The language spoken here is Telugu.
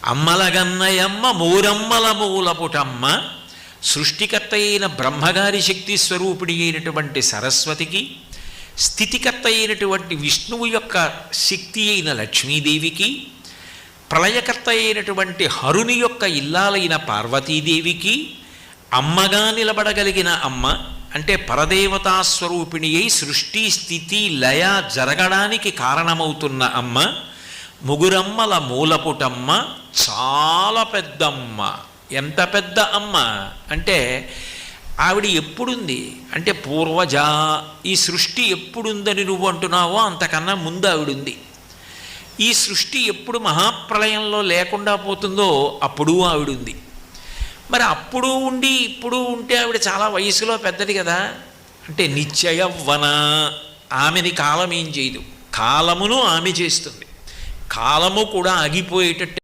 అమ్మలగన్నయమ్మ మూరమ్మల మూలపుటమ్మ, సృష్టికర్త అయిన బ్రహ్మగారి శక్తి స్వరూపిణి అయినటువంటి సరస్వతికి, స్థితికర్త అయినటువంటి విష్ణువు యొక్క శక్తి అయిన లక్ష్మీదేవికి, ప్రళయకర్త అయినటువంటి హరుని యొక్క ఇల్లాలైన పార్వతీదేవికి అమ్మగా నిలబడగలిగిన అమ్మ అంటే పరదేవతాస్వరూపిణి అయి సృష్టి స్థితి లయ జరగడానికి కారణమవుతున్న అమ్మ, ముగురమ్మల మూలపుటమ్మ, చాలా పెద్దమ్మ. ఎంత పెద్ద అమ్మ అంటే ఆవిడ ఎప్పుడుంది అంటే పూర్వజ. ఈ సృష్టి ఎప్పుడుందని నువ్వు అంటున్నావో అంతకన్నా ముందు ఆవిడుంది. ఈ సృష్టి ఎప్పుడు మహాప్రళయంలో లేకుండా పోతుందో అప్పుడు ఆవిడుంది. మరి అప్పుడు ఉండి ఇప్పుడు ఉంటే ఆవిడ చాలా వయసులో పెద్దది కదా. అంటే నిత్యయవ్వన. ఆమెని కాలం ఏం చేయదు, కాలమును ఆమె చేస్తుంది. కాలము కూడా ఆగిపోయేటట్టు